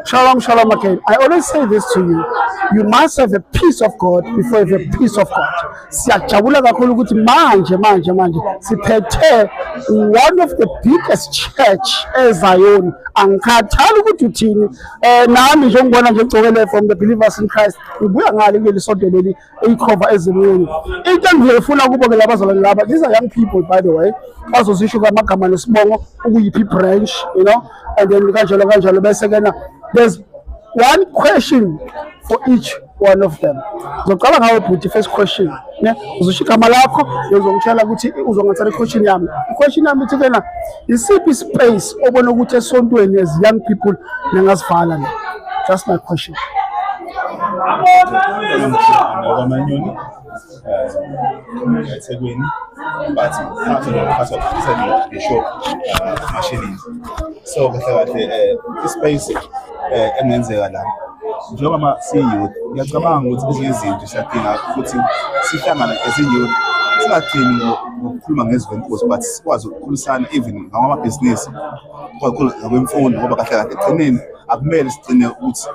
Shalom, shalom again. I always say this to you. You must have a peace of God before you have a peace of God. Siyajabula kakhulu ukuthi manje siphethe one of the biggest church eZion. Angikhathali ukuthi uthini. Nami nje ngibona nje ngicokele from the believers in Christ. Ngibuya ngale kuleli sonto leli eyikhova ezimweni. Into engiyifuna kubo ke labazalwane laba. These are young people by the way. Bazozisho kwamagama nesibongo ukuyiphi branch, you know, and then kanjalo bese kena there's one question for each one of them. Ngizocala ngawe bhuti, first question ne uzosho igama lakho uzongitshela ukuthi uzongathela question yami. Question yami ithi kena isiphi space obona ukuthi esontweni as young people ningasivala la. Just my question. eThekwini but part of the shop machines. So kahle ispace engenzeka la njengoba ma CEO ngiyacabanga ukuthi ezinye izinto siyadinga ukuthi sihlangana as youth singathini ngokukhuluma ngezivenkosi but sikwazi ukukhulisana even ngamabhizinisi ngokwemfundo ngoba kahle ekugcineni akumele sigcine ukuthi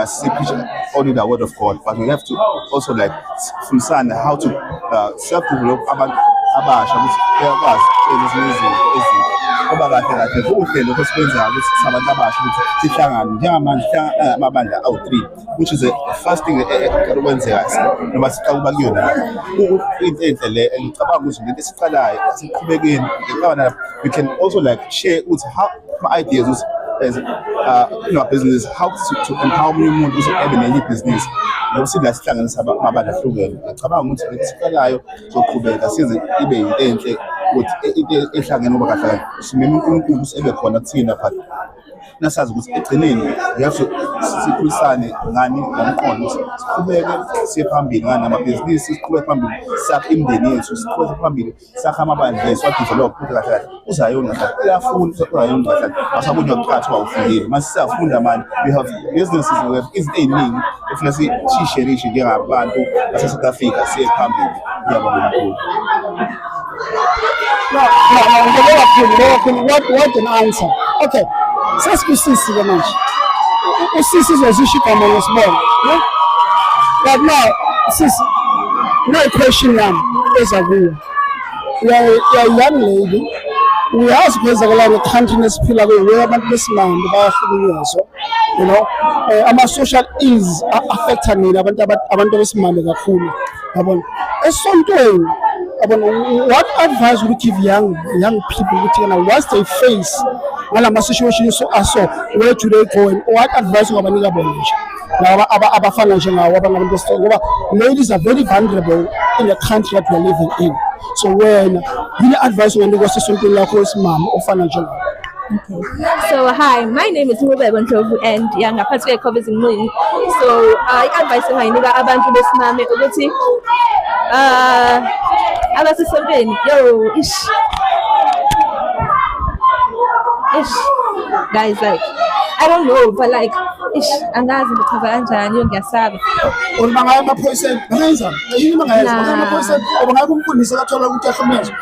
sipreach only the word of God, but we have to also like fundisana how to self-develop abantu abasha ukuthi bekwazi ezinye izinto ngoba kahle kuhle lokho sikwenzayo ukuthi sabantu abasha ukuthi sihlangane njengamanje sihlangana amabandla awu-3 which is the first thing ekwenzeka noma siqhamuka kuyona into enhle le ngicabanga ukuthi lento esiqalayo siqhubekeni ngicabanga we can also like share ukuthi how my ideas was as business how to empower umuntu ukuthi ebe nenye business ngokusila sihlanganisa amabandla ahlukene. Ngicabanga ukuthi lesiqalayo soqhubeka size ibe into enhle ukuthi into ehlangene ngoba kahle simeme uNkulunkulu ukuthi ebe khona kuthina phakathi nasazi ukuthi egcineni we have to sikhulisane ngani ngomqondo ukuthi siqhubeke siye phambili ngani amabhizinisi siqhubeke phambili sakhe imindeni yethu siqhubeke phambili sakhe amabandla ethu develop ukuthi kahle uzayona kahle uyafunda uzayona kahle asabunye ukuqhathwa ufundile masisafunda manje we have businesses we have izinto eziningi efuna sisherishe njengabantu base South Africa siye phambili. Ngiyabonga kakhulu. No, what an answer. Okay. Sasibisisi ke manje. Usisi uzosho igama lesibongo. But now, sisi, no question yami ezakuyo. You are a young lady. Uyazi kwenzakala le-country nesiphila kuyo where abantu besimanje bayahlukunyezwa, you know, ama-social ills affecta nina abantu besimanje kakhulu, yabona. Esontweni, yabona, what advice would you give young people ukuthi once they face ngalama situations so where do they go and what advice ungabanika bona nje laba abafana njengawo abangabantu besifazane ngoba ladies are very vulnerable in the country that we are living in. So wena yini advice unganika sesontweni lakho wesimama ofana njengawo? Okay. So hi, my name is Mubeba Ndlovu and ngaphathi kwekhova ezinqini. So i-advice engayinika abantu besimame ukuthi abasisontweni guys, like I don't know, but like angazi ngichaza kanjani ngiyasaba. Bangaya amaphoyisa benza yini bangaya amaphoyisa bangaya kumfundisa kathola ukuthi ahlukumezwe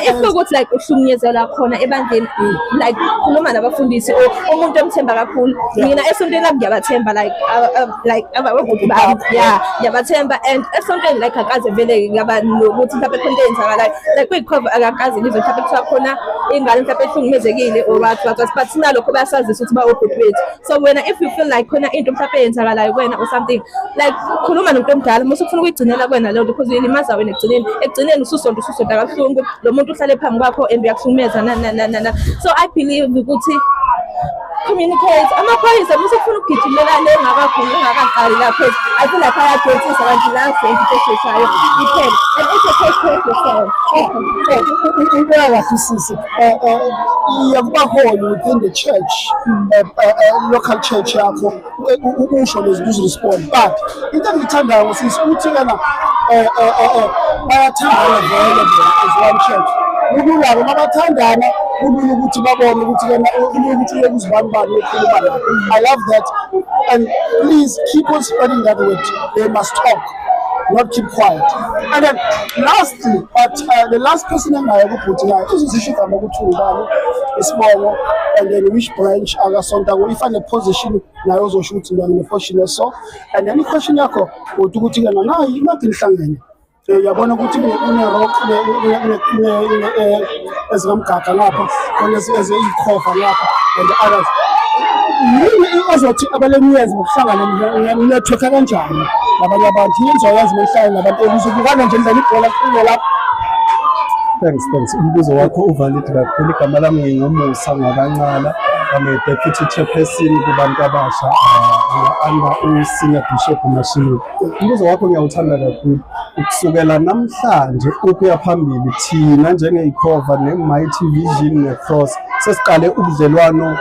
if ukuthi like uhlukunyezela khona ebandleni like khuluma nabafundisi umuntu omthemba kakhulu. Mina esontweni lami ngiyabathemba like ababhuti bami ngiyabathemba and esontweni like akaze vele ngaba nokuthi mhlawumbe khona enzakala like kwikhova akakaze ngizo mhlawumbe kuthiwa khona ingane mhlawumbe ehlukumezekile or what but sinalokho bayasazisa ukuthi ba ubhuti wethu. So wena if you feel like khona into mhlawumbe eyenzakalayo kuwena or something like khuluma nomuntu omdala mase ufuna ukuyigcinela kuwena leyo because ilimaza wena ekugcineni ususonto kabuhlungu lo muntu uhlale phambi kwakho and uyakuhlukumeza na. So I believe ukuthi communicate amaphoyisa mase ufuna ukugijimela le ngakaqali lapho I feel like ayagcwetisa abantu la sengitsheshayo iphela and it's okay to take yourself. Sisi yakuba khona within the church local church yakho usho lezi respond but into engithandayo ngosisi ukuthi kana bayathandana vele as one church kulula mabathandana kulula ukuthi babone ukuthi kana ukuthi uyekuzibani ukukhuluma la. I love that and please keep on spreading that word. They must talk. not keep quiet. And then lastly, but the last person engayo kubhuti nayo uzozisho igama ukuthi ungubani, isibongo, and then which branch akasonta ku, if ane position nayo uzosho ukuthi ngine position so. And then i-question yakho uthi ukuthi kena nayi nakho nihlangene yabona ukuthi une rock ezikamgaga lapha khona eziyikhova lapha and the others yini ozothi abalemiyenzi ngokuhlangana network kanjani nabanye abantu yenzoyazi mehlala nabantu ukuzubukana nje nidlala ibhola kulo lapha. Thanks. Umbuzo wakho uvalid kakhulu. Igama lami ngingoMusa Ngakancala. I'm a deputy chairperson kubantu abasha under uSenior Bishop Mashinini. Umbuzo wakho ngiyawuthanda kakhulu. Ukusukela namhlanje ukuya phambili thina njengeikhova neMighty Vision neCross sesiqale ubudlelwano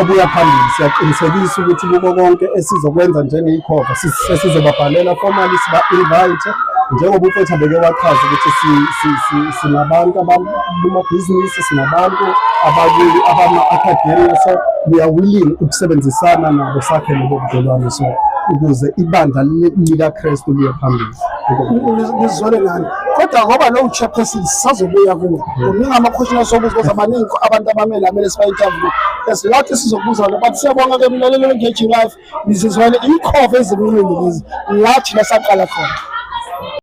obuya phambili. Siyaqinisekisa ukuthi kubo konke esizokwenza njengeikhova sizobabhalela formally siba-invite njengoba uFethu beke wachaza ukuthi sinabantu abamabhizinisi, sinabantu abama-academia, so we are willing ukusebenzisana nabo sakhe lobo budlelwano so ukuze ibandla likaKristu liye phambili. Ngizwele nani kodwa ngoba lo chairperson sisazobuya kuwo kuningi ama-question asobuza amaningi abantu abamele amele siba-interview esilathi sizobuza but siyabonga ke mlaleli we-Engaging Life nizizwele ikhova ezimnini lezi lathi lasaqala khona.